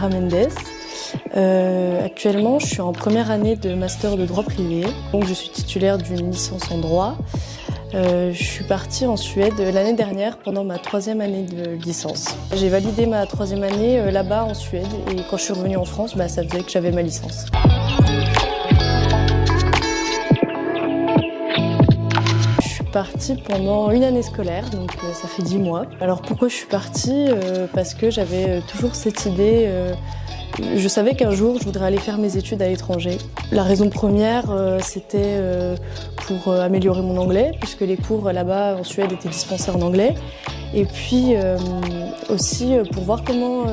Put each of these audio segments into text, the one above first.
Sarah Mendes. Actuellement, je suis en première année de master de droit privé. Donc, je suis titulaire d'une licence en droit. Je suis partie en Suède l'année dernière pendant ma 3e année de licence. J'ai validé ma 3e année là-bas en Suède et quand je suis revenue en France, ça faisait que j'avais ma licence. Je suis partie pendant une année scolaire, donc ça fait 10 mois. Alors pourquoi je suis partie? Parce que j'avais toujours cette idée. Je savais qu'un jour, je voudrais aller faire mes études à l'étranger. La raison première, c'était pour améliorer mon anglais, puisque les cours là-bas en Suède étaient dispensés en anglais. Et puis aussi pour voir comment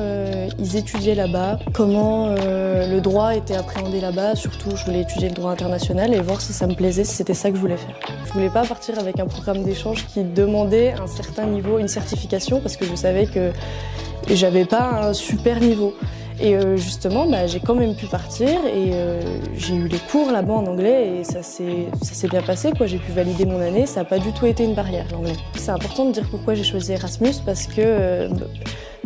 ils étudiaient là-bas, comment le droit était appréhendé là-bas. Surtout, je voulais étudier le droit international et voir si ça me plaisait, si c'était ça que je voulais faire. Je voulais pas partir avec un programme d'échange qui demandait un certain niveau, une certification, parce que je savais que j'avais pas un super niveau. Et justement, j'ai quand même pu partir et j'ai eu les cours là-bas en anglais et ça s'est bien passé, quoi. J'ai pu valider mon année, ça n'a pas du tout été une barrière, l'anglais. C'est important de dire pourquoi j'ai choisi Erasmus parce que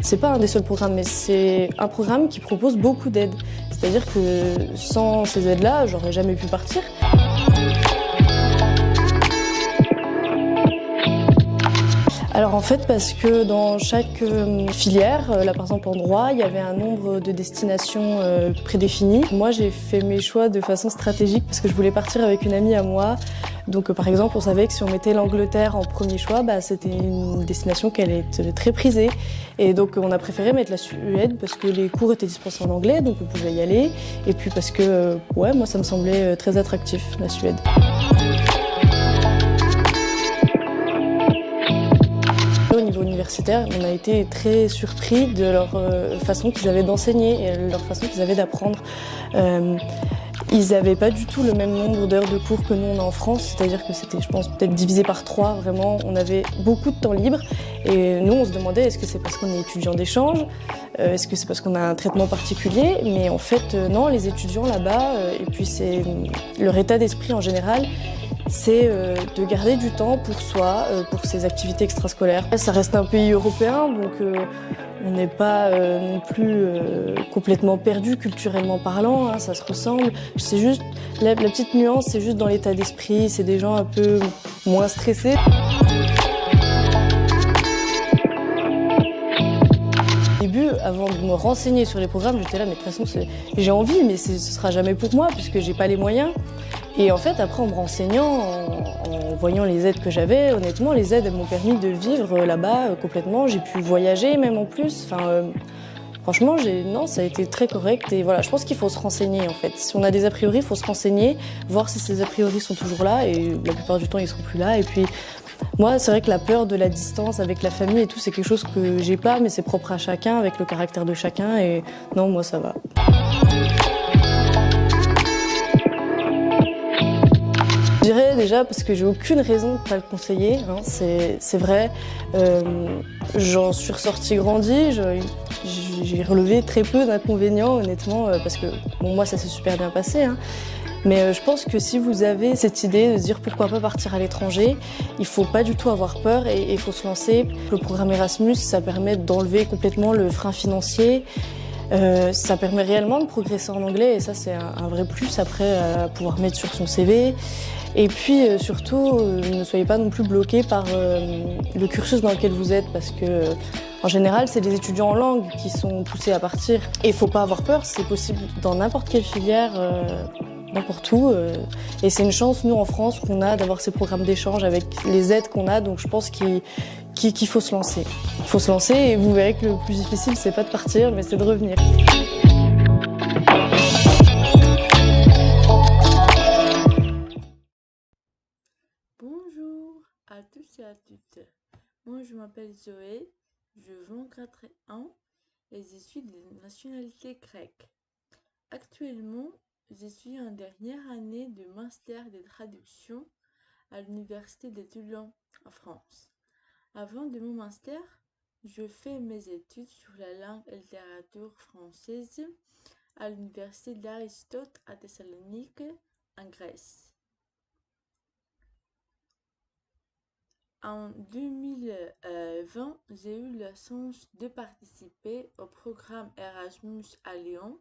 c'est pas un des seuls programmes, mais c'est un programme qui propose beaucoup d'aides. C'est-à-dire que sans ces aides-là, j'aurais jamais pu partir. Alors en fait parce que dans chaque filière, là par exemple en droit, il y avait un nombre de destinations prédéfinies. Moi j'ai fait mes choix de façon stratégique parce que je voulais partir avec une amie à moi. Donc par exemple on savait que si on mettait l'Angleterre en premier choix, c'était une destination qui allait être très prisée. Et donc on a préféré mettre la Suède parce que les cours étaient dispensés en anglais, donc on pouvait y aller. Et puis parce que moi ça me semblait très attractif, la Suède. Au niveau universitaire, on a été très surpris de leur façon qu'ils avaient d'enseigner et leur façon qu'ils avaient d'apprendre. Ils n'avaient pas du tout le même nombre d'heures de cours que nous on a en France, c'est-à-dire que c'était, je pense, peut-être divisé par 3, vraiment. On avait beaucoup de temps libre et nous on se demandait est-ce que c'est parce qu'on est étudiant d'échange, est-ce que c'est parce qu'on a un traitement particulier, mais en fait non, les étudiants là-bas, et puis c'est leur état d'esprit en général, c'est de garder du temps pour soi, pour ses activités extrascolaires. Ça reste un pays européen, donc on n'est pas non plus complètement perdu culturellement parlant, hein, ça se ressemble. C'est juste, la petite nuance, c'est juste dans l'état d'esprit, c'est des gens un peu moins stressés. Au début, avant de me renseigner sur les programmes, j'étais là, mais de toute façon, j'ai envie, mais ce sera jamais pour moi, puisque j'ai pas les moyens. Et en fait, après, en me renseignant, en voyant les aides que j'avais, honnêtement, les aides m'ont permis de vivre là-bas complètement. J'ai pu voyager même en plus. Franchement, non, ça a été très correct. Et voilà, je pense qu'il faut se renseigner en fait. Si on a des a priori, il faut se renseigner, voir si ces a priori sont toujours là. Et la plupart du temps, ils seront plus là. Et puis, moi, c'est vrai que la peur de la distance avec la famille et tout, c'est quelque chose que j'ai pas, mais c'est propre à chacun, avec le caractère de chacun. Et non, moi, ça va. Je dirais déjà parce que j'ai aucune raison de pas le conseiller, hein, c'est vrai. J'en suis ressortie grandie, j'ai relevé très peu d'inconvénients honnêtement parce que moi ça s'est super bien passé. Hein. Mais je pense que si vous avez cette idée de se dire pourquoi pas partir à l'étranger, il faut pas du tout avoir peur et il faut se lancer. Le programme Erasmus, ça permet d'enlever complètement le frein financier. Ça permet réellement de progresser en anglais et ça c'est un vrai plus après à pouvoir mettre sur son CV. Et puis surtout, ne soyez pas non plus bloqués par le cursus dans lequel vous êtes parce que en général, c'est les étudiants en langue qui sont poussés à partir. Et il faut pas avoir peur, c'est possible dans n'importe quelle filière, n'importe où. Et c'est une chance, nous en France, qu'on a d'avoir ces programmes d'échange avec les aides qu'on a. Donc je pense qu'il faut se lancer. Il faut se lancer et vous verrez que le plus difficile, c'est pas de partir, mais c'est de revenir. Bonjour à tous et à toutes. Moi, je m'appelle Zoé, je 24 ans et je suis de nationalité grecque. Actuellement, je suis en dernière année de master de traduction à l'Université de Toulon, en France. Avant de mon master, je fais mes études sur la langue et littérature française à l'Université d'Aristote à Thessalonique, en Grèce. En 2020, j'ai eu la chance de participer au programme Erasmus à Lyon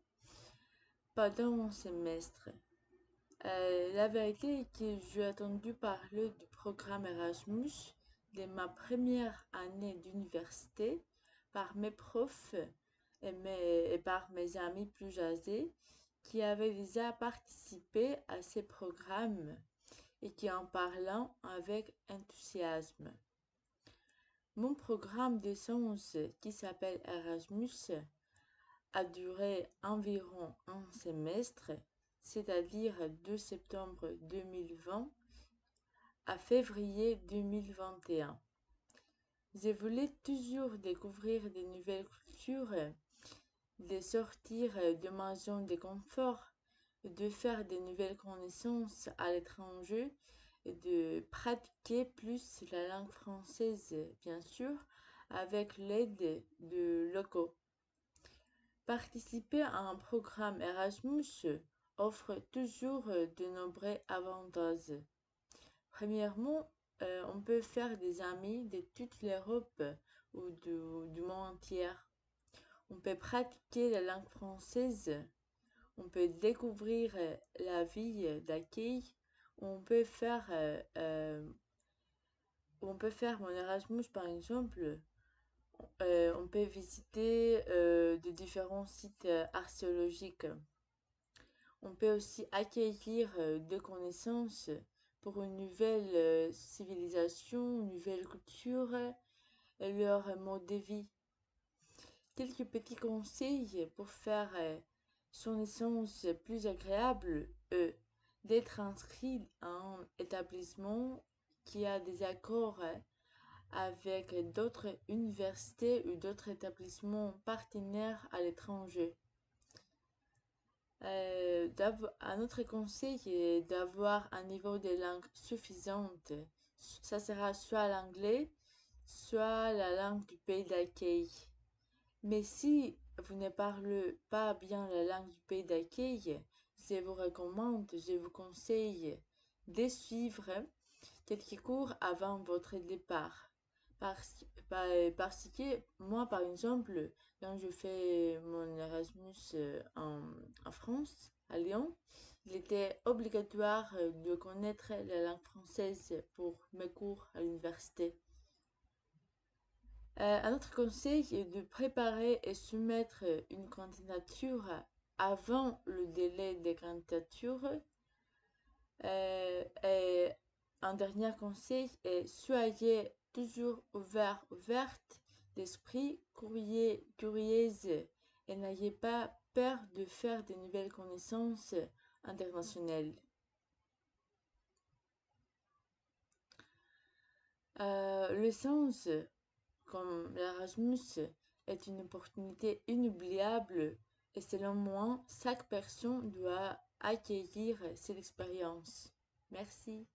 pendant mon semestre. La vérité est que j'ai entendu parler du programme Erasmus de ma première année d'université par mes profs et par mes amis plus âgés qui avaient déjà participé à ces programmes et qui en parlaient avec enthousiasme. Mon programme de sciences qui s'appelle Erasmus a duré environ un semestre, c'est-à-dire de septembre 2020 à février 2021. Je voulais toujours découvrir de nouvelles cultures, de sortir de ma zone de confort, de faire de nouvelles connaissances à l'étranger et de pratiquer plus la langue française, bien sûr, avec l'aide de locaux. Participer à un programme Erasmus offre toujours de nombreux avantages. Premièrement, on peut faire des amis de toute l'Europe ou du monde entier. On peut pratiquer la langue française. On peut découvrir la vie d'accueil. On peut faire, on peut faire mon Erasmus par exemple. On peut visiter de différents sites archéologiques. On peut aussi acquérir des connaissances pour une nouvelle civilisation, une nouvelle culture et leur mode de vie. Quelques petits conseils pour faire son essence plus agréable, d'être inscrit à un établissement qui a des accords avec d'autres universités ou d'autres établissements partenaires à l'étranger. Un autre conseil est d'avoir un niveau de langue suffisante. Ça sera soit l'anglais, soit la langue du pays d'accueil. Mais si vous ne parlez pas bien la langue du pays d'accueil, je vous conseille de suivre quelques cours avant votre départ. Parce que moi, par exemple, quand je fais mon Erasmus en France, à Lyon, il était obligatoire de connaître la langue française pour mes cours à l'université. Un autre conseil est de préparer et soumettre une candidature avant le délai de candidature. Et un dernier conseil est soyez toujours ouverte d'esprit, curieuse et n'ayez pas peur de faire de nouvelles connaissances internationales. Le sens, comme l'Erasmus, est une opportunité inoubliable et selon moi, chaque personne doit accueillir cette expérience. Merci.